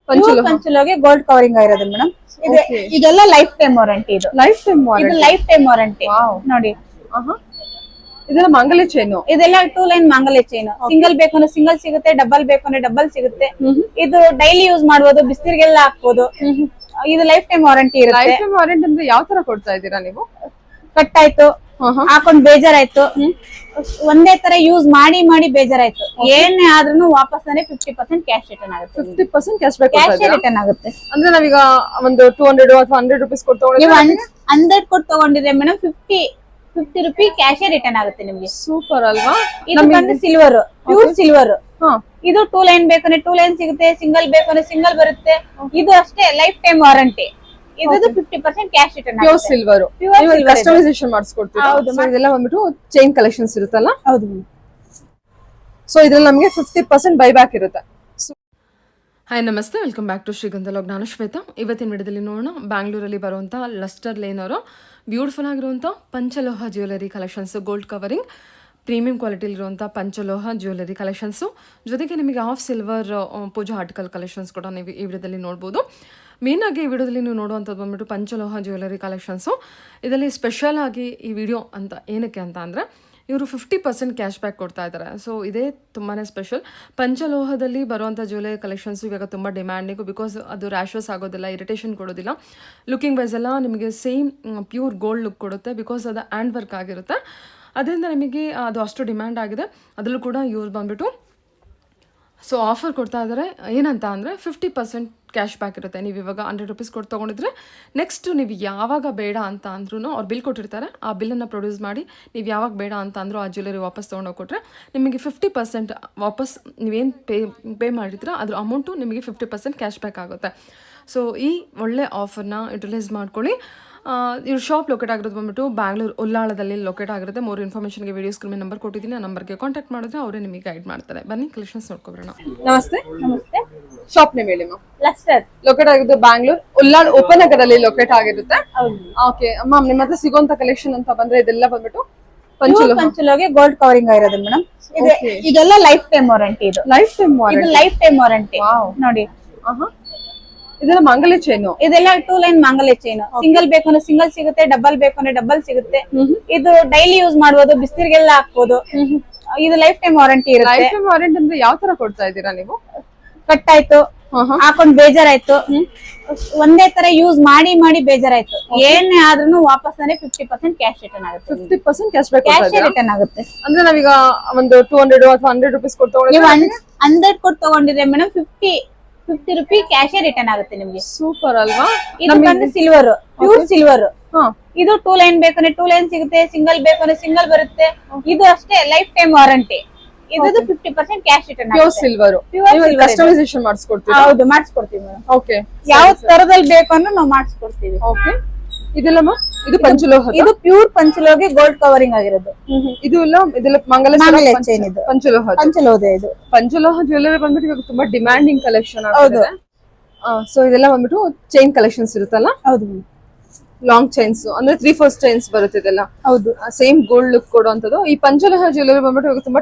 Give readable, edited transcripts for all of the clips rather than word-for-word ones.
ಪಂಚಲೋಗೆ gold covering ಆಗಿರೋದು madam. ಇದೆಲ್ಲ life time warranty. ಇದು ಲೈಫ್ ಟೈಮ್ ವಾರಂಟಿ ನೋಡಿ. ಇದೆಲ್ಲ ಮಾಂಗಲ್ಯ ಚೈನ್. ಇದೆಲ್ಲ 2 ಲೈನ್ ಮಾಂಗಲ್ಯ ಚೈನ್. ಸಿಂಗಲ್ ಬೇಕು ಅಂದ್ರೆ ಸಿಂಗಲ್ ಸಿಗುತ್ತೆ, ಡಬಲ್ ಬೇಕು ಅಂದ್ರೆ ಡಬಲ್ ಸಿಗುತ್ತೆ. ಇದು ಡೈಲಿ ಯೂಸ್ ಮಾಡಬಹುದು, ಬಿಸಿಲಿಗೆಲ್ಲ ಹಾಕ್ಬೋದು. ಇದು ಲೈಫ್ ಟೈಮ್ ವಾರಂಟಿ ಇರುತ್ತೆ. ಲೈಫ್ ಟೈಮ್ ವಾರಂಟಿ ಅಂದ್ರೆ ಯಾವ ತರ ಕೊಡ್ತಾ ಇದ್ದೀರಾ ನೀವು? ಕಟ್ ಆಯ್ತು, ಹಾಕೊಂಡ್ ಬೇಜಾರಾಯ್ತು, ಒಂದೇ ತರ ಯೂಸ್ ಮಾಡಿ ಮಾಡಿ ಬೇಜಾರಾಯ್ತು, ಏನೇ ಆದ್ರೂ ವಾಪಸ್ 50% ಕ್ಯಾಶ್ ರಿಟರ್ನ್ ಆಗುತ್ತೆ. 50% ಕ್ಯಾಶ್ ಬ್ಯಾಕ್ ರಿಟರ್ನ್ ಆಗುತ್ತೆ. ಅಂದ್ರೆ ನಾವೀಗ ಒಂದು 200 ಅಥವಾ 100 ರೂಪೀಸ್ ಕೊಟ್ಟು ತಗೊಂಡ್ರೆ 100 ಕೊಟ್ಟು ತಗೊಂಡಿದ್ರೆ ಮೇಡಮ್ 50 ರೂಪಿ ಕ್ಯಾಶ್ ರಿಟರ್ನ್ ಆಗುತ್ತೆ ನಿಮ್ಗೆ. ಸೂಪರ್ ಅಲ್ವಾ? ಇದು ಬಂದು ಸಿಲ್ವರ್, ಪ್ಯೂರ್ ಸಿಲ್ವರ್. ಇದು 2 ಲೈನ್ ಬೇಕಂದ್ರೆ 2 ಲೈನ್ ಸಿಗುತ್ತೆ, ಸಿಂಗಲ್ ಬೇಕಂದ್ರೆ ಸಿಂಗಲ್ ಬರುತ್ತೆ. ಇದು ಅಷ್ಟೇ ಲೈಫ್ ಟೈಮ್ ವಾರಂಟಿ. ಇದು 50% ಕ್ಯಾಶ್ ರಿಟರ್ನ್ ಆಗುತ್ತೆ. Pure silver. ನೀವು ಕಸ್ಟಮೈಸೇಷನ್ ಮಾಡಿಸ್ಕೊಡ್ತೀರಾ? ಸೊ ಇದೆಲ್ಲ ಬಂದ್ಬಿಟ್ಟು ಚೈನ್ ಕಲೆಕ್ಷನ್ಸ್ ಇರುತ್ತಲ್ಲ? ಹೌದು. ಸೊ ಇದ್ರಲ್ಲಿ ನಮಗೆ 50% ಬೈ ಬ್ಯಾಕ್ ಇರುತ್ತೆ. ಹಾಯ್ ನಮಸ್ತೆ, ವೆಲ್ಕಮ್ ಬ್ಯಾಕ್ ಟು ಶ್ರೀಗಂಧ ಲಾಗ್. ನಾನು ಶ್ವೇತಾ. ಇವತ್ತಿನ ವಿಡಿಯೋದಲ್ಲಿ ನೋಡೋಣ ಬ್ಯಾಂಗ್ಳೂರಲ್ಲಿ ಬರುವಂಥ ಲಸ್ಟರ್ ಲೇನ್ ಅವರ ಬ್ಯೂಟಿಫುಲ್ ಆಗಿರುವಂಥ ಪಂಚಲೋಹ jewellery collections, gold covering premium ಕ್ವಾಲಿಟಿಲಿರುವಂಥ ಪಂಚಲೋಹ ಜ್ಯುವೆಲರಿ ಕಲೆಕ್ಷನ್ಸು, ಜೊತೆಗೆ ನಿಮಗೆ half silver puja article collections ಕೂಡ ನೀವು ಈ ವಿಡಿಯೋದಲ್ಲಿ ನೋಡ್ಬೋದು. ಮೇನಾಗಿ ಈ ವಿಡಿಯೋದಲ್ಲಿ ನೀವು ನೋಡುವಂಥದ್ದು ಬಂದ್ಬಿಟ್ಟು ಪಂಚಲೋಹ ಜ್ಯುವೆಲರಿ ಕಲೆಕ್ಷನ್ಸು. ಇದರಲ್ಲಿ ಸ್ಪೆಷಲ್ ಆಗಿ ಈ ವಿಡಿಯೋ ಅಂತ ಏನಕ್ಕೆ ಅಂತ ಅಂದರೆ ಇವರು 50% ಕ್ಯಾಶ್ ಬ್ಯಾಕ್ ಕೊಡ್ತಾ ಇದ್ದಾರೆ. ಸೊ ಇದೇ ತುಂಬಾ ಸ್ಪೆಷಲ್. ಪಂಚಲೋಹದಲ್ಲಿ ಬರುವಂಥ ಜ್ಯುವೆಲರಿ ಕಲೆಕ್ಷನ್ಸು ಇವಾಗ ತುಂಬ ಡಿಮ್ಯಾಂಡಿಂಗು, ಬಿಕಾಸ್ ಅದು ರ್ಯಾಶಸ್ ಆಗೋದಿಲ್ಲ, ಇರಿಟೇಷನ್ ಕೊಡೋದಿಲ್ಲ. ಲುಕಿಂಗ್ ವೈಸ್ ಎಲ್ಲ ನಿಮಗೆ ಸೇಮ್ ಪ್ಯೂರ್ ಗೋಲ್ಡ್ ಲುಕ್ ಕೊಡುತ್ತೆ, ಬಿಕಾಸ್ ಅದು ಹ್ಯಾಂಡ್ ವರ್ಕ್ ಆಗಿರುತ್ತೆ. ಅದರಿಂದ ನಿಮಗೆ ಅದು ಅಷ್ಟು ಡಿಮ್ಯಾಂಡ್ ಆಗಿದೆ. ಅದರಲ್ಲೂ ಕೂಡ ಇವ್ರು ಬಂದ್ಬಿಟ್ಟು ಸೊ ಆಫರ್ ಕೊಡ್ತಾ ಇದ್ದಾರೆ. ಏನಂತ ಅಂದರೆ 50% ಕ್ಯಾಶ್ ಬ್ಯಾಕ್ ಇರುತ್ತೆ. ನೀವು ಇವಾಗ 100 ರೂಪೀಸ್ ಕೊಟ್ಟು ತೊಗೊಂಡಿದ್ರೆ ನೆಕ್ಸ್ಟು ನೀವು ಯಾವಾಗ ಬೇಡ ಅಂತ ಅಂದ್ರೂ ಅವ್ರು ಬಿಲ್ ಕೊಟ್ಟಿರ್ತಾರೆ, ಆ ಬಿಲ್ಲನ್ನು ಪ್ರೊಡ್ಯೂಸ್ ಮಾಡಿ ನೀವು ಯಾವಾಗ ಬೇಡ ಅಂತ ಅಂದರೂ ಆ ಜ್ಯುವೆಲರಿ ವಾಪಸ್ ತೊಗೊಂಡೋಗ್ಕೊಟ್ರೆ ನಿಮಗೆ 50% ವಾಪಸ್ ನೀವೇನು ಪೇ ಮಾಡಿದ್ರೆ ಅದ್ರ ಅಮೌಂಟು ನಿಮಗೆ 50% ಕ್ಯಾಶ್ ಬ್ಯಾಕ್ ಆಗುತ್ತೆ. ಸೊ ಈ ಒಳ್ಳೆ ಆಫರ್ನ ಯುಟಿಲೈಸ್ ಮಾಡ್ಕೊಳ್ಳಿ. ಇವ್ರ ಶಾಪ್ ಲೊಕೇಟ್ ಆಗಿರೋದು ಬಂದ್ಬಿಟ್ಟು ಬ್ಯಾಂಗ್ಳೂರು ಉಲ್ಲಾಳದಲ್ಲಿ ಲೊಕೇಟ್ ಆಗಿರುತ್ತೆ. ಮೋರ್ ಇನ್ಫಾರ್ಮೇಷನ್ಗೆ ವಿಡಿಯೋ ಸ್ಕ್ರೀನ್ ಮೇಲೆ ನಂಬರ್ ಕೊಟ್ಟಿದ್ದೀನಿ, ಆ ನಂಬರ್ಗೆ ಕಾಂಟ್ಯಾಕ್ಟ್ ಮಾಡಿದ್ರೆ ಅವರೇ ನಿಮಗೆ ಗೈಡ್ ಮಾಡ್ತಾರೆ. ಬನ್ನಿ ಕಲೆಕ್ಷನ್ಸ್ ನೋಡ್ಕೊಬರೋಣ. ನಮಸ್ತೆ. ನಮಸ್ತೆ. ಶಾಪ್ ನೇಮ್ ಹೇಳಿ ಮ್ಯಾಮ್. ಲಸ್ಟರ್ ಲೊಕೇಟ್ ಆಗಿದ್ದು ಬ್ಯಾಂಗ್ಳೂರ್ ಉಲ್ಲಾಳ್ ಉಪನಗರಲ್ಲಿ ಲೊಕೇಟ್ ಆಗಿರುತ್ತೆ. ಓಕೆ ಮ್ಯಾಮ್, ನಿಮ್ಮ ಹತ್ರ ಸಿಗುವಂತ ಕಲೆಕ್ಷನ್ ಅಂತ ಬಂದ್ರೆ ಇದೆಲ್ಲ ಬಂದ್ಬಿಟ್ಟು ಪಂಚಲೋಗೆ ಗೋಲ್ಡ್ ಕವರಿಂಗ್ ಆಗಿರೋದು ಮೇಡಮ್. ಇದೆಲ್ಲ ಲೈಫ್ ಟೈಮ್ ವಾರಂಟಿ. ಇದು ಲೈಫ್ ಟೈಮ್ ವಾರಂಟಿ ನೋಡಿ. ಇದೆಲ್ಲ ಮಾಂಗಲ್ಯ ಚೈನ್. ಇದೆಲ್ಲ 2 ಲೈನ್ ಮಾಂಗಲ್ಯ ಚೈನ್. ಸಿಂಗಲ್ ಬೇಕು ಅಂದ್ರೆ ಸಿಂಗಲ್ ಸಿಗುತ್ತೆ, ಡಬಲ್ ಬೇಕು ಅಂದ್ರೆ ಡಬಲ್ ಸಿಗುತ್ತೆ. ಇದು ಡೈಲಿ ಯೂಸ್ ಮಾಡಬಹುದು, ಬಿಸಿಲಿಗೆಲ್ಲ ಹಾಕ್ಬೋದು. ಇದು ಲೈಫ್ ಟೈಮ್ ವಾರಂಟಿ ಇರುತ್ತೆ. ಲೈಫ್ ಟೈಮ್ ವಾರಂಟಿ ಅಂದ್ರೆ ಯಾವ ತರ ಕೊಡ್ತಾ ಇದ್ದೀರಾ ನೀವು? ಕಟ್ ಆಯ್ತು, ಹಾಕೊಂಡ್ ಬೇಜಾರಾಯ್ತು, ಒಂದೇ ತರ ಯೂಸ್ ಮಾಡಿ ಮಾಡಿ ಬೇಜಾರಾಯ್ತು, ಏನೇ ಆದ್ರೂ ವಾಪಸ್ 50% ಕ್ಯಾಶ್ ರಿಟರ್ನ್ ಆಗುತ್ತೆ. 50% ಕ್ಯಾಶ್ ಬ್ಯಾಕ್ ರಿಟರ್ನ್ ಆಗುತ್ತೆ. ಅಂದ್ರೆ ನಾವೀಗ ಒಂದು 200 ಅಥವಾ 100 ರೂಪೀಸ್ ಕೊಟ್ಟು ತಗೊಂಡ್ರೆ 100 ಕೊಟ್ಟು ತಗೊಂಡಿದ್ರೆ ಮೇಡಮ್ 50 ರೂಪಿ ಕ್ಯಾಶ್ ರಿಟರ್ನ್ ಆಗುತ್ತೆ ನಿಮ್ಗೆ. ಸೂಪರ್ ಅಲ್ವಾ? ಇದು ಬಂದು ಸಿಲ್ವರ್, ಪ್ಯೂರ್ ಸಿಲ್ವರ್. ಇದು 2 ಲೈನ್ ಬೇಕಂದ್ರೆ 2 ಲೈನ್ ಸಿಗುತ್ತೆ, ಸಿಂಗಲ್ ಬೇಕಂದ್ರೆ ಸಿಂಗಲ್ ಬರುತ್ತೆ. ಇದು ಅಷ್ಟೇ ಲೈಫ್ ಟೈಮ್ ವಾರಂಟಿ. ಇದು 50% ಕ್ಯಾಶ್ ರಿಟರ್ನ್ ಆಗುತ್ತೆ. Pure silver. ಕಸ್ಟಮೈಸೇಷನ್ ಮಾಡಿಸ್ಕೊಡ್ತೀವಿ? ಹೌದು, ಮಾಡಿಸ್ಕೊಡ್ತೀವಿ ಮೇಡಮ್. ಓಕೆ, ಯಾವ ತರದಲ್ಲಿ ಬೇಕು ಅಂದ್ರೆ ನಾವು ಮಾಡಿಸ್ಕೊಡ್ತೀವಿ. ಓಕೆ. ಇದೆಲ್ಲ ಇದು ಪಂಚಲೋಹ. ಇದು ಪ್ಯೂರ್ ಪಂಚಲೋಹಗೆ ಗೋಲ್ಡ್ ಕವರಿಂಗ್ ಆಗಿರೋದು. ಇದೆಲ್ಲ ಮಂಗಲ್ಯ ಚೈನ್. ಇದು ಪಂಚಲೋಹ. ಇದು ಪಂಚಲೋಹ ಜ್ಯುವೆಲರಿ ಬಂದ್ಬಿಟ್ಟು ಇವಾಗ ತುಂಬಾ ಡಿಮ್ಯಾಂಡಿಂಗ್ ಕಲೆಕ್ಷನ್ ಆಗಿದೆ. ಸೊ ಇದೆಲ್ಲ ಬಂದ್ಬಿಟ್ಟು ಚೈನ್ ಕಲೆಕ್ಷನ್ಸ್ ಇರುತ್ತಲ್ಲ? ಹೌದು. ಲಾಂಗ್ ಚೈನ್ಸ್ ಅಂದ್ರೆ 3/4 ಚೈನ್ಸ್ ಬರುತ್ತೆ ಇದೆಲ್ಲ. ಹೌದು, ಸೇಮ್ ಗೋಲ್ಡ್ ಲುಕ್ ಕೊಡುವಂತದ್ದು. ಈ ಪಂಚಲೋಹ ಜ್ಯುವೆಲರಿ ಬಂದ್ಬಿಟ್ಟು ಇವಾಗ ತುಂಬಾ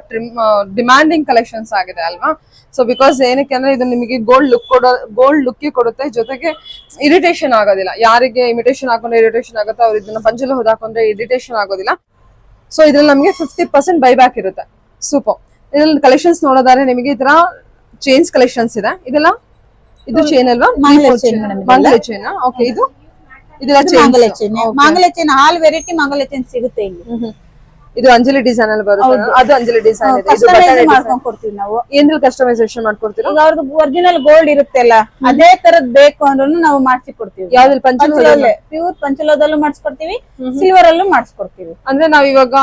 ಡಿಮ್ಯಾಂಡಿಂಗ್ ಕಲೆಕ್ಷನ್ಸ್ ಆಗಿದೆ ಅಲ್ವಾ? ಸೊ ಬಿಕಾಸ್ ಏನಕ್ಕೆ ಅಂದ್ರೆ ಇದು ನಿಮಗೆ ಗೋಲ್ಡ್ ಲುಕ್ ಕೊಡುತ್ತೆ, ಜೊತೆಗೆ ಇರಿಟೇಷನ್ ಆಗೋದಿಲ್ಲ. ಯಾರಿಗೆ ಇಮಿಟೇಷನ್ ಹಾಕೊಂಡ್ರೆ ಇರಿಟೇಷನ್ ಆಗುತ್ತೆ, ಅವ್ರು ಇದನ್ನ ಪಂಚಲೋಹದ ಹಾಕೊಂಡ್ರೆ ಇರಿಟೇಷನ್ ಆಗೋದಿಲ್ಲ. ಸೊ ಇದ್ರಲ್ಲಿ ನಮಗೆ 50% ಬೈ ಬ್ಯಾಕ್ ಇರುತ್ತೆ. ಸೂಪರ್. ಇದ್ರಲ್ಲಿ ಕಲೆಕ್ಷನ್ಸ್ ನೋಡೋದಾದ್ರೆ ನಿಮಗೆ ಈ ತರ ಚೈನ್ಸ್ ಕಲೆಕ್ಷನ್ಸ್ ಇದೆ. ಇದೆಲ್ಲ ಇದು ಚೈನ್ ಅಲ್ವಾ? ಮಂಗಲ್ಯ ಚೈನ್. ಓಕೆ. ಇದೆಲ್ಲ ಮಾಂಗಲ್ಯ ಚೈನ್ ಆಲ್ ವೆರೈಟಿ ಮಾಂಗಲ್ಯ ಚೈನ್ ಸಿಗುತ್ತೆ ಇಲ್ಲಿ. ಇದು ಅಂಜಲಿ ಡಿಸೈನ್ ಅಲ್ಲಿ ಬರುತ್ತೆ. ಅದು ಅಂಜಲಿ ಡಿಸೈನ್ ಇದೆ. ಮಾಡ್ಕೊಂಡ್ ಕೊಡ್ತೀವಿ ನಾವು. ಏನ್ರಲ್ಲಿ ಕಸ್ಟಮೈಸೇಷನ್ ಮಾಡ್ಕೊಡ್ತೀರಾ? ಅವ್ರದ್ದು ಒರಿಜಿನಲ್ ಗೋಲ್ಡ್ ಇರುತ್ತೆ ಅಲ್ಲ, ಅದೇ ತರದ್ ಬೇಕು ಅಂದ್ರೂ ನಾವು ಮಾಡಿಸಿ ಕೊಡ್ತೀವಿ. ಯಾವ್ದ್ರಲ್ಲಿ? ಪಂಚಲೋಹ. ಪ್ಯೂರ್ ಪಂಚಲೋಹದಲ್ಲೂ ಮಾಡಿಸ್ಕೊಡ್ತೀವಿ, ಸಿಲ್ವರ್ ಅಲ್ಲೂ ಮಾಡಿಸ್ಕೊಡ್ತೀವಿ. ಅಂದ್ರೆ ನಾವ್ ಇವಾಗ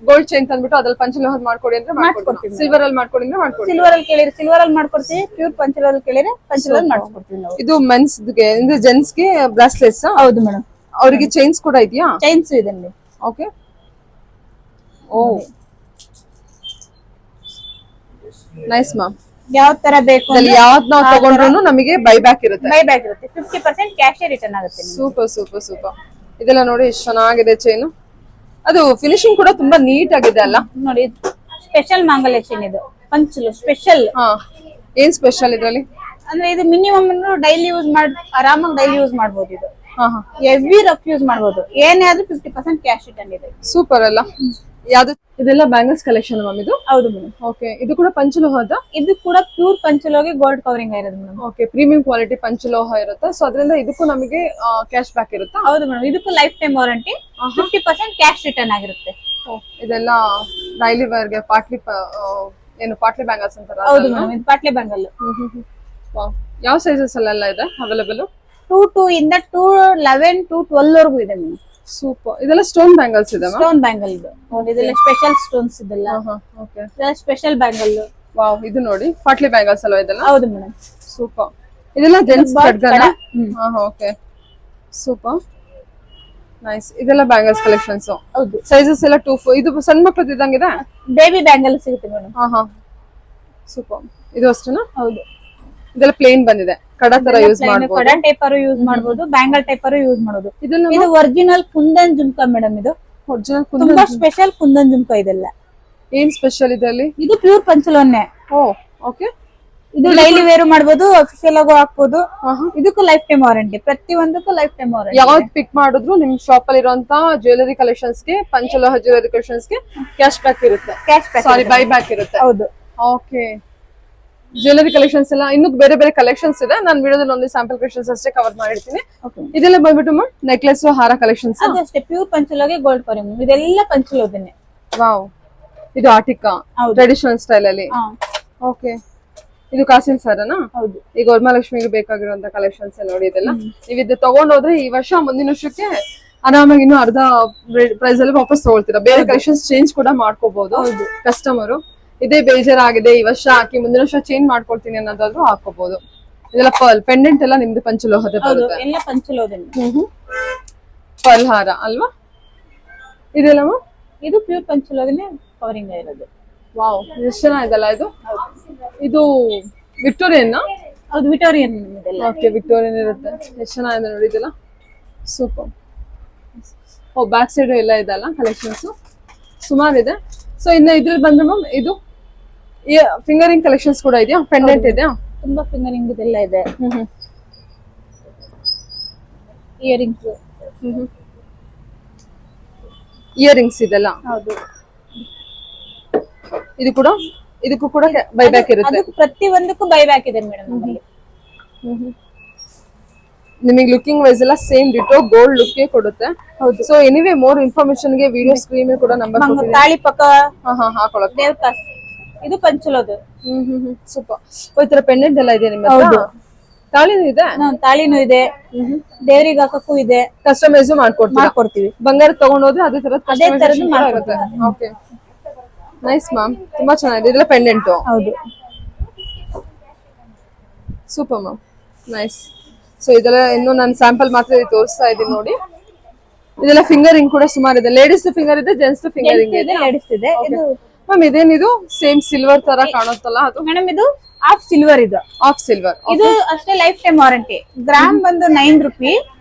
ಗೋಲ್ಡ್ ಚೈನ್ ತಂದ್ಬಿಟ್ಟು ಅದ್ರಲ್ಲಿ ಪಂಚಲೋಹದ್ ಮಾಡ್ಕೊಡಿ ಅಂದ್ರೆ ಮಾಡ್ಕೊಡ್ತೀವಿ. ಸಿಲ್ವರ್ ಅಲ್ಲಿ ಮಾಡ್ಕೊಡಿ ಅಂದ್ರೆ ಮಾಡ್ಕೊಡ್ತೀವಿ. ಸಿಲ್ವರ್ ಅಲ್ಲಿ ಕೇಳಿದ್ರೆ ಸಿಲ್ವರ್ ಅಲ್ಲಿ ಮಾಡ್ಕೊಡ್ತೀವಿ, ಪ್ಯೂರ್ ಪಂಚಲೋಹದಲ್ಲಿ ಕೇಳಿದ್ರೆ ಪಂಚಲೋಹ ಮಾಡಿಸ್ಕೊಡ್ತೀವಿ ನಾವು. ಇದು ಮೆನ್ಸ್ಗೆ ಅಂದ್ರೆ ಜೆಂಟ್ಸ್ಗೆ ಬ್ರಾಸ್ಲೆಟ್ಸ್. ಹೌದು ಮೇಡಮ್. ಅವರಿಗೆ ಚೈನ್ಸ್ ಕೂಡ ಇದೆಯಾ? ಚೈನ್ಸ್ ಇದೆ. ಓಕೆ. ಓ ನೈಸ್ ಮ್ಯಾಮ್. ಯಾವ ತರ ಬೇಕು ಯಾವ್ದು ನಾವು ತಗೊಂಡ್ರು ನಮಗೆ ಬೈ ಬ್ಯಾಕ್ ಇರುತ್ತೆ. 50% ಕ್ಯಾಶ್ ರಿಟರ್ನ್ ಆಗುತ್ತೆ. ಸೂಪರ್. ಇದೆಲ್ಲ ನೋಡಿ ಎಷ್ಟು ಚೆನ್ನಾಗಿದೆ ಚೈನ್. ಅದು ಫಿನಿಶಿಂಗ್ ಕೂಡ ತುಂಬಾ ನೀಟ್ ಆಗಿದೆ ಅಲ್ಲ? ನೋಡಿ, ಸ್ಪೆಷಲ್ ಮಾಂಗಲ್ಯ ಚೈನ್ ಇದು. ಪಂಚಲು ಸ್ಪೆಷಲ್. ಏನ್ ಸ್ಪೆಷಲ್ ಇದ್ರಲ್ಲಿ? ಅಂದ್ರೆ ಇದು ಮಿನಿಮಮ್ ಡೈಲಿ ಯೂಸ್ ಆರಾಮಾಗಿ ಡೈಲಿ ಯೂಸ್ ಮಾಡ್ಬೋದು. ಇದು ಹಾ ಹಾ ಹೆವಿ ರಫ್ ಯೂಸ್ ಮಾಡ್ಬೋದು. ಏನೇ ಆದ್ರೂ 50% ಕ್ಯಾಶ್ ರಿಟರ್ನ್ ಇದೆ. ಸೂಪರ್ ಅಲ್ಲ. ಯಾವ್ದು ಇದೆಲ್ಲ ಬ್ಯಾಂಗಲ್ಸ್ ಕಲೆಕ್ಷನ್ ಮ್ಯಾಮ್ ಇದು? ಹೌದು ಮೇಡಮ್. ಓಕೆ, ಇದು ಕೂಡ ಪಂಚಲೋಹದ? ಇದು ಕೂಡ ಪ್ಯೂರ್ ಪಂಚಲೋಹಿ ಗೋಲ್ಡ್ ಕವರಿಂಗ್ ಇರೋದು ಮೇಡಮ್. ಓಕೆ, ಪ್ರೀಮಿಯಂ ಕ್ವಾಲಿಟಿ ಪಂಚಲೋಹ ಇರುತ್ತೆ. ಸೊ ಅದರಿಂದ ಇದಕ್ಕೂ ನಮಗೆ ಕ್ಯಾಶ್ ಬ್ಯಾಕ್ ಇರುತ್ತಾ? ಹೌದು ಮೇಡಮ್, ಇದಕ್ಕೂ life time warranty. 50% cash return ಆಗಿರುತ್ತೆ. ಇದೆಲ್ಲ ಡೈಲಿ ವೇರ್ಗೆ ಏನು ಪಾಟ್ಲಿ ಬ್ಯಾಂಗಲ್ಸ್ ಅಂತಾರ? ಹೌದು ಮೇಡಮ್, ಇದು ಪಾಟ್ಲಿ ಬ್ಯಾಂಗಲ್. ಯಾವ ಸೈಜಸ್ ಅಲ್ಲೆಲ್ಲ ಇದೆ ಅವೈಲೇಬಲ್? 2 ಇಂದ 211 to 12 ವರೆಗೂ ಇದೆ ಮೇಡಮ್. ಸೂಪರ್. ಇದೆಲ್ಲ ಸ್ಟೋನ್ ಬ್ಯಾಂಗಲ್ಸ್ ಇದೆ? ಸ್ಟೋನ್ ಬ್ಯಾಂಗಲ್ ಇದು. ಇದೆಲ್ಲ ಸ್ಪೆಷಲ್ ಸ್ಟೋನ್ಸ್ ಇದೆಲ್ಲ. Okay, special bangle. ವಾವ್, ಇದು ನೋಡಿ ಪಾಟ್ಲಿ ಬ್ಯಾಂಗಲ್ಸ್ ಅಲ್ವಾ ಇದೆಲ್ಲ? ಹೌದು ಮೇಡಮ್. ಸೂಪರ್. ಇದೆಲ್ಲ ಜೆಂಟ್ಸ್ ಕಡ್ಗನ? Okay, super nice. ಇದೆಲ್ಲ ಬ್ಯಾಂಗಲ್ಸ್ ಕಲೆಕ್ಷನ್ಸ್. ಹೌದು. ಸೈಜಸ್ ಎಲ್ಲ 2 ಇದು ಸಣ್ಣ ಮಕ್ಕಳದ್ದು ಇದ್ದಂಗಿದೆ? ಬೇಬಿ ಬ್ಯಾಂಗಲ್ ಸಿಗುತ್ತೆ ಮೇಡಮ್. ಸೂಪರ್. ಇದು ಅಷ್ಟೇನಾ? ಹೌದು. ಇದೆಲ್ಲ ಪ್ಲೇನ್ ಬಂದಿದೆ, ಕಡ ತರ ಯೂಸ್ ಮಾಡಬಹುದು. ಕಡ ಟೈಪರ್ ಯೂಸ್ ಮಾಡಬಹುದು, ಬ್ಯಾಂಗಲ್ ಟೈಪರ್ ಯೂಸ್ ಮಾಡಬಹುದು. ಇದು ಒರಿಜಿನಲ್ ಕುಂದನ್ ಜುಮ್ಕಾ ಮೇಡಮ್. ಇದು ಒರಿಜಿನಲ್ ತುಂಬಾ ಸ್ಪೆಷಲ್ ಕುಂದನ್ ಜುಮ್ಕಾ. ಇದೆಲ್ಲ ಏನ್ ಸ್ಪೆಷಲ್ ಇದರಲ್ಲಿ? ಇದು ಪ್ಯೂರ್ ಪಂಚಲೋನ್ನೆ. ಓಕೆ. ಇದು ಡೈಲಿ ವೇರ್ ಮಾಡಬಹುದು, ಅಫಿಷಿಯಲ್ ಆಗು ಹಾಕಬಹುದು. ಇದಕ್ಕೂ ಲೈಫ್ ಟೈಮ್ ವಾರಂಟಿ. ಪ್ರತಿಯೊಂದಕ್ಕೂ ಲೈಫ್ ಟೈಮ್ ವಾರಂಟಿ. ಯಾವ್ದು ಪಿಕ್ ಮಾಡಿದ್ರು ನಿಮ್ ಶಾಪ್ ಅಲ್ಲಿ ಇರುವಂತ ಜ್ಯುವೆಲರಿ ಕಲೆಕ್ಷನ್ಸ್ ಗೆ, ಪಂಚಲೋಹ ಜ್ಯುವೆಲರಿ ಕಲೆಕ್ಷನ್ಸ್ ಗೆ ಕ್ಯಾಶ್ ಬ್ಯಾಕ್ ಇರುತ್ತೆ. ಸಾರಿ, ಬೈ ಬ್ಯಾಕ್ ಇರುತ್ತೆ. ಹೌದು. ಓಕೆ. ಜ್ಯುವೆಲರಿ ಕಲೆಕ್ಷನ್ಸ್ ಎಲ್ಲ ಇನ್ನು ಬೇರೆ ಬೇರೆ ಕಲೆಕ್ಷನ್ಸ್ ಇದೆ. ನಾನು ವಿಡಿಯೋದಲ್ಲಿ ಒಂದು ಸ್ಯಾಂಪಲ್ ಕಲೆಕ್ಷನ್ಸ್ ಅಷ್ಟೇ ಕವರ್ ಮಾಡಿರ್ತೀನಿ. ಇದೆಲ್ಲ ಬಂದ್ಬಿಟ್ಟು ನೆಕ್ಲೆಸ್ ಹಾರ ಕಲೆಕ್ಷನ್ಸ್. ಅದಷ್ಟೇ ಪ್ಯೂರ್ ಪಂಚಲೋಗೆ ಗೋಲ್ಡ್ ಕವರಿಂಗ್. ಇದೆಲ್ಲ ಪಂಚಲೋದನೆ. ವಾವ್, ಇದು ಆಟಿಕಾ ಟ್ರೆಡಿಷನಲ್ ಸ್ಟೈಲ್ ಅಲ್ಲಿ. ಓಕೆ, ಇದು ಕಾಸಿನ ಸರನಾ? ಹೌದು. ಈಗ ವರಮಹಾಲಕ್ಷ್ಮಿಗೆ ಬೇಕಾಗಿರುವಂತ ಕಲೆಕ್ಷನ್ಸ್ ನೋಡಿ. ಇದೆಲ್ಲ ನೀವು ಇದು ತಗೊಂಡೋದ್ರೆ ಈ ವರ್ಷ ಮುಂದಿನ ವರ್ಷಕ್ಕೆ ಆರಾಮಾಗಿ ಇನ್ನು ಅರ್ಧ ಪ್ರೈಸ್ ಅಲ್ಲಿ ವಾಪಸ್ ತಗೊಳ್ತೀರಾ. ಬೇರೆ ಕಲೆಕ್ಷನ್ಸ್ ಚೇಂಜ್ ಕೂಡ ಮಾಡ್ಕೋಬಹುದು ಕಸ್ಟಮರ್. ಇದೇ ಬೇಜಾರಾಗಿದೆ ಈ ವರ್ಷ ಹಾಕಿ ಮುಂದಿನ ವರ್ಷ ಚೇಂಜ್ ಮಾಡ್ಕೊಳ್ತೀನಿ ಅನ್ನೋದಾದ್ರೂ ಹಾಕೋಬಹುದು. ಇದೆಲ್ಲ ಪರ್ಲ್ ಪೆಂಡೆಂಟ್ ಎಲ್ಲ ನಿಮ್ದು ಪಂಚಲೋಹದ ಬರುತ್ತೆ? ಎಲ್ಲ ಪಂಚಲೋಹದ. ಪರ್ಲ್ ಹಾರ ಅಲ್ವಾ ಇದೆಲ್ಲ? ಇದು ಪ್ಯೂರ್ ಪಂಚಲೋಹನೇ ಕವರಿಂಗ್ ಇರೋದು. ವಾವ್, ಎಷ್ಟು ಚೆನ್ನಾಗಿದೆಲ್ಲ ಇದು. ಇದು ವಿಕ್ಟೋರಿಯನ್? ಹೌದು, ವಿಕ್ಟೋರಿಯನ್ ಇದೆಲ್ಲ. ಓಕೆ, ವಿಕ್ಟೋರಿಯನ್ ಇರುತ್ತೆ. ಎಷ್ಟು ಚೆನ್ನಾಗಿದೆ ನೋಡಿ ಇದೆಲ್ಲ. ಸೂಪರ್. ಬ್ಯಾಕ್ ಸೈಡ್ ಎಲ್ಲ ಇದೆಲ್ಲ ಕಲೆಕ್ಷನ್ಸ್ ಸುಮಾರಿದೆ. ಸೊ ಇನ್ನು ಇದ್ರಲ್ಲಿ ಬಂದ್ರೆ ಮ್ಯಾಮ್ ಇದು ಫಿಂಗರಿಂಗ್ ಕಲೆಕ್ಷನ್ಸ್ ಕೂಡ ಇದೆಯಾ? ಪೆಂಡೆಂಟ್ ಇದೆಯಾ? ತುಂಬಾ ಫಿಂಗರಿಂಗ್ ಇದೆಲ್ಲ ಇದೆ. ಇಯರಿಂಗ್ಸ್. ಇಯರಿಂಗ್ಸ್ ಇದೆಲ್ಲ? ಹೌದು. ಇದಕ್ಕೂ ಕೂಡ ಬೈ ಬ್ಯಾಕ್ ಇರುತ್ತೆ? ಪ್ರತಿ ಒಂದಕ್ಕೂ ಬೈ ಬ್ಯಾಕ್ ಇದೆ ಮೇಡಮ್ ನಮ್ಮಲ್ಲಿ. ನಿಮಗೆ ಲುಕಿಂಗ್ ವೈಸ್ ಎಲ್ಲ ಸೇಮ್ ಡಿಟೋ ಗೋಲ್ಡ್ ಲುಕ್ ಕೊಡುತ್ತೆ. ಹೌದು. ಸೊ ಎನಿವೇ ಮೋರ್ ಇನ್ಫಾರ್ಮೇಶನ್ ಗೆ ವಿಡಿಯೋ ಸ್ಕ್ರೀನ್ ಮೇಲೆ ಕೂಡ ನಂಬರ್ ಕೊಟ್ಟಿದ್ದೀನಿ. ತಾಳಿ ಪಕ್ಕ ಹಾಕೊಳ್ಳೋಕೆ. ದೇವಕಾಸ್. ಇದು ಪಂಚಲೋದು. ಸೂಪರ್. ಈ ತರ ಪೆಂಡೆಂಟ್ ಎಲ್ಲ ಇದೆ ನಿಮ್ಮ ಹತ್ರ? ತಾಳಿನೂ ಇದೆ? ತಾಳಿನೂ ಇದೆ, ದೇವರಿಗೆ ಹಾಕಕ್ಕೂ ಇದೆ. ಕಸ್ಟಮೈಸ್ ಮಾಡ್ಕೊಡ್ತೀವಿ. ಬಂಗಾರ ತಗೊಂಡೋದ್ರೆ ಅದೇ ತರ ಮಾಡ್ಕೊಡ್ತೀವಿ. ಓಕೆ, ನೈಸ್ ಮ್ಯಾಮ್, ತುಂಬಾ ಚೆನ್ನಾಗಿದೆ. ಇದೆಲ್ಲ ಪೆಂಡೆಂಟ್? ಹೌದು. Super ma'am, nice. ಸೊ ಇದೆಲ್ಲ ಇನ್ನು ನಾನು ಸ್ಯಾಂಪಲ್ ಮಾತ್ರ ತೋರಿಸ್ತಾ ಇದ್ದೀನಿ ನೋಡಿ. ಇದೆಲ್ಲ ಫಿಂಗರಿಂಗ್ ಕೂಡ ಸುಮಾರು ಇದೆ. ಲೇಡೀಸ್ ಫಿಂಗರ್ ಇದೆ, ಜೆಂಟ್ಸ್ ಫಿಂಗರಿಂಗ್ ಇದೆ. ಲೇಡೀಸ್ ಇದೆ. ಇದು ಮ್ಯಾಮ್ ಇದೇನಿದು ಸೇಮ್ ಸಿಲ್ವರ್ ತರ ಕಾಣುತ್ತಲ್ಲ ಅದು? ಮೇಡಮ್ ಇದು ಹಾಫ್ ಸಿಲ್ವರ್. ಇದು ಹಾಫ್ ಸಿಲ್ವರ್. ಇದು ಅಷ್ಟೇ ಲೈಫ್ ಟೈಮ್ ವಾರಂಟಿ. ಗ್ರಾಮ್ ಬಂದು 9 ರೂಪಿ.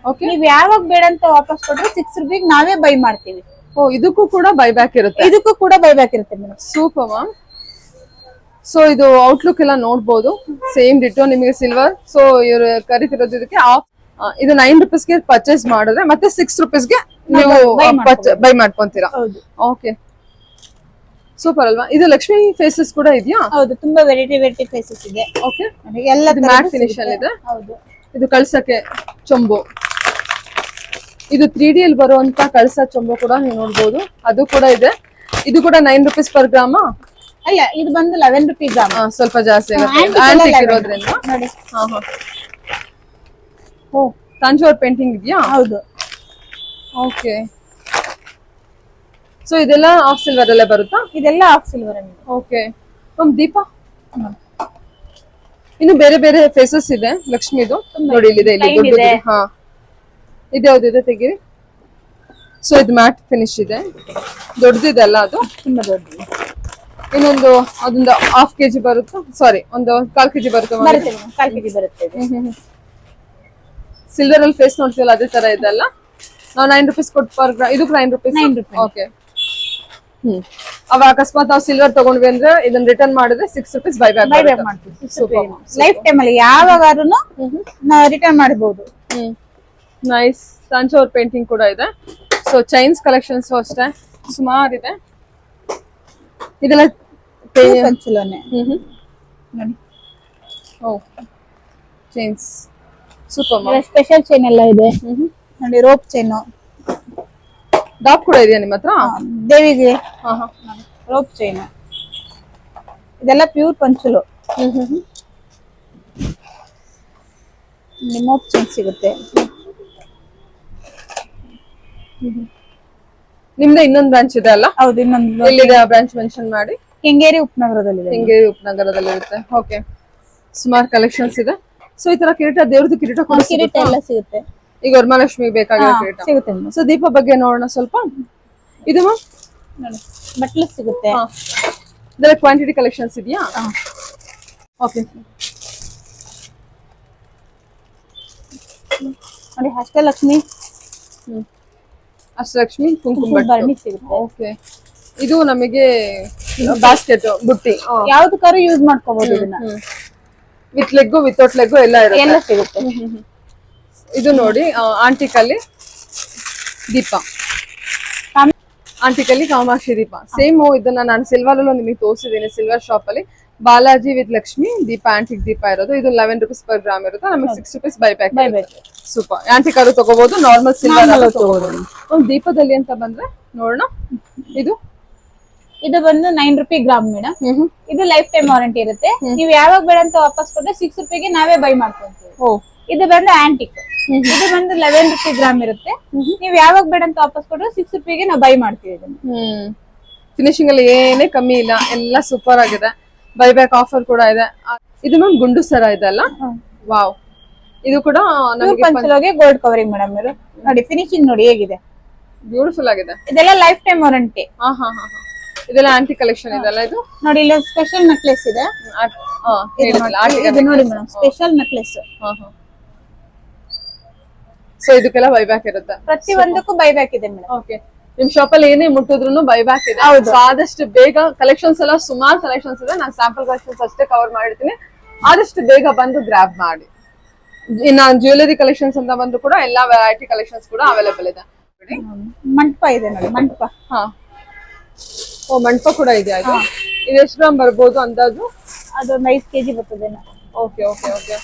ನೀವ್ ಯಾವಾಗ ಬೇಡ ಅಂತ ವಾಪಸ್ ಕೊಟ್ರೆ 6 ರೂಪಿಗೆ ನಾವೇ ಬೈ ಮಾಡ್ತೀವಿ. ಇದಕ್ಕೂ ಕೂಡ ಬೈ ಬ್ಯಾಕ್ ಇರುತ್ತೆ? ಇದಕ್ಕೂ ಕೂಡ ಬೈ ಬ್ಯಾಕ್ ಇರುತ್ತೆ ಮೇಡಮ್. Super ma'am. ಸೊ ಇದು ಔಟ್ಲುಕ್ ಎಲ್ಲ ನೋಡ್ಬೋದು, ಸೇಮ್ ಡಿಟೋ ನಿಮಗೆ ಸಿಲ್ವರ್. ಸೊ ಇವ್ರು ಕರಿತಿರೋದು ಇದಕ್ಕೆ ಇದು 9 ರೂಪೀಸ್ಗೆ ಪರ್ಚೇಸ್ ಮಾಡಿದ್ರೆ ಮತ್ತೆ 6 ರೂಪೀಸ್ಗೆ ನೀವು ಬೈ ಮಾಡ್ಕೊಂತೀರಾ? ಓಕೆ, ಸೂಪರ್ ಅಲ್ವಾ? ಇದು ಲಕ್ಷ್ಮಿ ಫೇಸಸ್ ಕೂಡ ಇದೆಯಾ? ಹೌದು, ತುಂಬಾ ವೆರೈಟಿ ಫೇಸಸ್ ಇದೆ. ಓಕೆ, ಎಲ್ಲ ಮ್ಯಾಟ್ ಫಿನಿಶ್ ಅಲ್ಲಿ ಇದೆ. ಹೌದು. ಇದು ಕಳ್ಸಕ್ಕೆ ಚೊಂಬು. ಇದು 3D ಅಲ್ಲಿ ಬರುವಂತ ಕಳ್ಸ ಚೊಂಬು ಕೂಡ ನೀವು ನೋಡ್ಬೋದು, ಅದು ಕೂಡ ಇದೆ. ಇದು ಕೂಡ 9 ರೂಪೀಸ್ ಪರ್ ಗ್ರಾಮ್? ಅಲ್ಲ, ಇದು ಬಂದು 11 ರೂಪಿ ಗ್ರಾಮ್. ಸ್ವಲ್ಪ ಜಾಸ್ತಿ ಆಗುತ್ತೆ ಇರೋದ್ರಿಂದ. ತಾಂಜೋರ್ ಪೇಂಟಿಂಗ್ ಇದೆಯಾ? ಹೌದು. ಓಕೆ, ಸೊ ಇದೆಲ್ಲ ಆಫ್ ಸಿಲ್ವರ್ ಅಲ್ಲೇ ಬರುತ್ತಾ? ಇದೆಲ್ಲ ಆಫ್ ಸಿಲ್ವರ್. ಓಕೆ ಮ್ಯಾಮ್, ದೀಪ ಇನ್ನು ಬೇರೆ ಬೇರೆ ಫೇಸಸ್ ಇದೆ ಲಕ್ಷ್ಮಿದು ನೋಡಿ. ಇಲ್ಲಿದೆ, ಇಲ್ಲಿ ದೊಡ್ಡದು. ಹಾ, ಇದು ಯಾವ್ದಿದೆ ತೆಗೀರಿ. ಸೊ ಇದು ಮ್ಯಾಟ್ ಫಿನಿಶ್ ಇದೆ, ದೊಡ್ಡದಿದೆ ಅಲ್ಲ? ಅದು ತುಂಬಾ ದೊಡ್ಡದು. ಇನ್ನೊಂದು ಅದೊಂದು 1/2 kg ಬರುತ್ತೆ. ಸಾರಿ, ಒಂದು 1/4 kg ಬರುತ್ತೆ. 1/4 kg ಬರುತ್ತೆ. ಸಿಲ್ವರ್ ಅಲ್ಲಿ ಫೇಸ್ ನೋಡ್ತೀವಲ್ಲ ಅದೇ ತರ ಇದೆ ಅಲ್ಲ? ನಾವು 9 ರೂಪೀಸ್ ಕೊಟ್ಟು ಪರ್ ಗ್ರಾಮ್. ಇದು 9 ರೂಪೀಸ್. ಓಕೆ. ಅವ ಅಕಸ್ಮಾತ್ ನಾವು ಸಿಲ್ವರ್ ತಗೊಂಡ್ವಿ ಅಂದ್ರೆ ಇದನ್ನ ರಿಟರ್ನ್ ಮಾಡಿದ್ರೆ ₹6 ಬೈ ಬ್ಯಾಕ್ ಬೈಬ್ಯಾಕ್ ಮಾಡ್ತೀವಿ ಲೈಫ್ ಟೈಮ್ ಅಲ್ಲಿ ಯಾವಾಗಾದ್ರೂ ರಿಟರ್ನ್ ಮಾಡಬಹುದು. ನೈಸ್. ತಂಜಾವೂರ್ ಪೇಂಟಿಂಗ್ ಕೂಡ ಇದೆ. ಸೊ ಚೈನ್ಸ್ ಕಲೆಕ್ಷನ್ಸ್ ಅಷ್ಟೇ ಸುಮಾರು ಇದೆ. ಇದೆಲ್ಲ ಪಂಚಲೋನೆ ನೋಡಿ. ಓ ಚೈನ್ಸ್ ಸೂಪರ್. ಸ್ಪೆಷಲ್ ಚೈನ್ ಎಲ್ಲ ಇದೆ ನೋಡಿ. ರೋಪ್ ಚೈನ್ ಡಾಪ್ ಕೂಡ ಇದೆಯಾ ನಿಮ್ಮ ಹತ್ರ? ದೇವಿಗೆ ರೋಪ್ ಚೈನ್. ಇದೆಲ್ಲ ಪ್ಯೂರ್ ಪಂಚಲು. ನಿಮ್ಮೋಪ್ ಚೈನ್ ಸಿಗುತ್ತೆ. ನಿಮ್ದು ಇನ್ನೊಂದು ಬ್ರಾಂಚ್ ಇದೆ ಅಲ್ಲ? ಹೌದು, ಇನ್ನೊಂದು ಎಲ್ಲಿದೆ ಆ ಬ್ರಾಂಚ್ ಮೆನ್ಷನ್ ಮಾಡಿ. ಕೆಂಗೇರಿ ಉಪನಗರದಲ್ಲಿ ಇದೆ. ಕೆಂಗೇರಿ ಉಪನಗರದಲ್ಲಿ ಇರುತ್ತೆ. ಓಕೆ, ಸುಮಾರು ಕಲೆಕ್ಷನ್ಸ್ ಇದೆ. ಸೊ ಈ ತರ ಕಿರೀಟ, ದೇವ್ರದ್ದು ಕಿರೀಟ ಕೂಡ ಕಿರೀಟ ಎಲ್ಲ ಸಿಗುತ್ತೆ. ಈಗ ವರಮಹಾಲಕ್ಷ್ಮಿಗೆ ಬೇಕಾಗಿರೋ ಕಿರೀಟ ಸಿಗುತ್ತೆ. ಸೊ ದೀಪ ಬಗ್ಗೆ ನೋಡೋಣ ಸ್ವಲ್ಪ. ಇದು ಮ್ಯಾಮ್ ನೋಡಿ ಬಟ್ಲು ಸಿಗುತ್ತೆ. ಇದರ ಕ್ವಾಂಟಿಟಿ ಕಲೆಕ್ಷನ್ಸ್ ಇದೆಯಾ? ಓಕೆ ನೋಡಿ. ಅಷ್ಟಲಕ್ಷ್ಮಿ ಅಷ್ಟಲಕ್ಷ್ಮಿ ಕುಂಕುಮ ಭರಣಿ ಸಿಗುತ್ತೆ. ಓಕೆ, ಇದು ನಮಗೆ ಬಾಸ್ಕೆಟ್ ಬುಟ್ಟಿ ಯಾವ್ದಕ್ಕಾರು ಯೂಸ್ ಮಾಡ್ಕೋಬಹುದು. ಇದನ್ನ ವಿತ್ ಲೆಗ್ಗು ವಿತೌಟ್ ಲೆಗ್ಗು ಎಲ್ಲ ಇರುತ್ತೆ. ಎಲ್ಲ ಸಿಗುತ್ತೆ. ಇದು ನೋಡಿ ಆಂಟಿಕ್ ಅಲ್ಲಿ ದೀಪ, ಆಂಟಿಕ್ ಅಲ್ಲಿ ಕಾಮಾಕ್ಷಿ ದೀಪ. ಸೇಮ್ ಇದನ್ನ ನಾನು ಸಿಲ್ವರ್ ಅಲ್ಲೂ ನಿಮಗೆ ತೋರಿಸಿದ್ದೀನಿ. ಸಿಲ್ವರ್ ಶಾಪ್ ಅಲ್ಲಿ ಬಾಲಾಜಿ ವಿತ್ ಲಕ್ಷ್ಮಿ ದೀಪ ಆಂಟಿಕ್ ದೀಪ ಇರೋದು. ಇದು ₹11 per ಗ್ರಾಮ್ ಇರುತ್ತೆ. ನಮಗೆ ₹6 ಬೈ ಬ್ಯಾಕ್. ಸೂಪರ್. ಆಂಟಿಕ್ ಆದ್ರೂ ತಗೋಬಹುದು, ನಾರ್ಮಲ್ ಸಿಲ್ವರ್ ತಗೋಬಹುದು. ಒಂದು ದೀಪದಲ್ಲಿ ಅಂತ ಬಂದ್ರೆ ನೋಡೋಣ. ಇದು ಬಂದು ₹9 ಗ್ರಾಮ್ ಮೇಡಮ್. ಇದು ಲೈಫ್ ಟೈಮ್ ವಾರಂಟಿ ಇರುತ್ತೆ. ನೀವು ಯಾವಾಗ ಬೇಡ ಅಂತ ವಾಪಸ್ ಕೊಟ್ರೆ ₹6 ನಾವೇ ಬೈ ಮಾಡ್ಕೊಂತೀವಿ. ಇದು ಬಂದು ಆಂಟಿಕ್. ಇದು ಬಂದು ₹11 ಗ್ರಾಮ್ ಇರುತ್ತೆ. ನೀವು ಯಾವಾಗ ಬೇಡ ಅಂತ ವಾಪಸ್ ಕೊಟ್ರೆ ₹6 ನಾವು ಬೈ ಮಾಡ್ತೀವಿ. ಫಿನಿಶಿಂಗ್ ಅಲ್ಲಿ ಏನೇ ಕಮ್ಮಿ ಇಲ್ಲ, ಎಲ್ಲ ಸೂಪರ್ ಆಗಿದೆ. ಬೈ ಬ್ಯಾಕ್ ಆಫರ್ ಕೂಡ ಇದೆ. ಇದು ಮ್ಯಾಮ್ ಗುಂಡು ಸರ ಇದೆ ಅಲ್ಲ? ವಾವ್. ಇದು ಕೂಡ ಪಂಚಲೋಗೆ ಗೋಲ್ಡ್ ಕವರಿಂಗ್ ಮೇಡಮ್. ನೋಡಿ ಫಿನಿಶಿಂಗ್ ನೋಡಿ ಹೇಗಿದೆ, ಬ್ಯೂಟಿಫುಲ್ ಆಗಿದೆ. ಇದೆಲ್ಲ ಲೈಫ್ ಟೈಮ್ ವಾರಂಟಿ. ಇದೆಲ್ಲ ಆಂಟಿ ಕಲೆಕ್ಷನ್ ಇದೆಲ್ಲ. ಇದು ನೋಡಿ ಇಲ್ಲಿ ಸ್ಪೆಷಲ್ ನೆಕ್ಲೆಸ್ ಇದೆ. ಇದು ನೋಡಿ ಮೇಡಮ್, ಸ್ಪೆಷಲ್ ನೆಕ್ಲೆಸ್. ಸೊ ಇದಕ್ಕೆಲ್ಲ ಬೈ ಬ್ಯಾಕ್ ಇರುತ್ತೆ. ಪ್ರತಿ ಒಂದಕ್ಕೂ ಬೈ ಬ್ಯಾಕ್ ಇದೆ ಮೇಡಮ್. ಓಕೆ, ನಿಮ್ ಶಾಪ್ ಅಲ್ಲಿ ಏನೇ ಮುಟ್ಟಿದ್ರು ಬೈ ಬ್ಯಾಕ್ ಇದೆ. ಆದಷ್ಟು ಬೇಗ ಕಲೆಕ್ಷನ್ಸ್ ಎಲ್ಲ ಸುಮಾರು ಕಲೆಕ್ಷನ್ಸ್ ಇದೆ. ನಾನು ಸ್ಯಾಂಪಲ್ ಕಲೆಕ್ಷನ್ಸ್ ಅಷ್ಟೇ ಕವರ್ ಮಾಡಿರ್ತೀನಿ. ಆದಷ್ಟು ಬೇಗ ಬಂದು ಗ್ರಾಬ್ ಮಾಡಿ. ಇನ್ನ ಜ್ಯುವೆಲರಿ ಕಲೆಕ್ಷನ್ಸ್ ಅಂತ ಬಂದ್ರು ಕೂಡ ಎಲ್ಲಾ ವೆರೈಟಿ ಕಲೆಕ್ಷನ್ಸ್ ಕೂಡ ಅವೈಲೇಬಲ್ ಇದೆ. ಮಂಟಪ ಇದೆ ನೋಡಿ, ಮಂಟಪ. ಓ, ಮಂಟಪ ಕೂಡ ಇದೆ. ಇದು ಎಷ್ಟು ಗ್ರಾಮ್ ಬರ್ಬೋದು ಅಂದಾಜು? ಅದು 5 kg ಬರ್ತದೆ. Okay okay okay.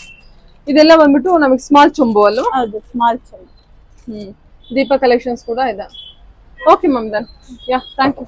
ಇದೆಲ್ಲ ಬಂದ್ಬಿಟ್ಟು ನಮಗೆ ಸ್ಮಾಲ್ ಚೊಂಬು ಅಲ್ವಾ? ಹೌದು, ಸ್ಮಾಲ್ ಚೊಂಬು. ದೀಪ ಕಲೆಕ್ಷನ್ಸ್ ಕೂಡ ಇದೆ. ಓಕೆ ಮ್ಯಾಮ್, ದನ್ ಯಾ ಥ್ಯಾಂಕ್ ಯು.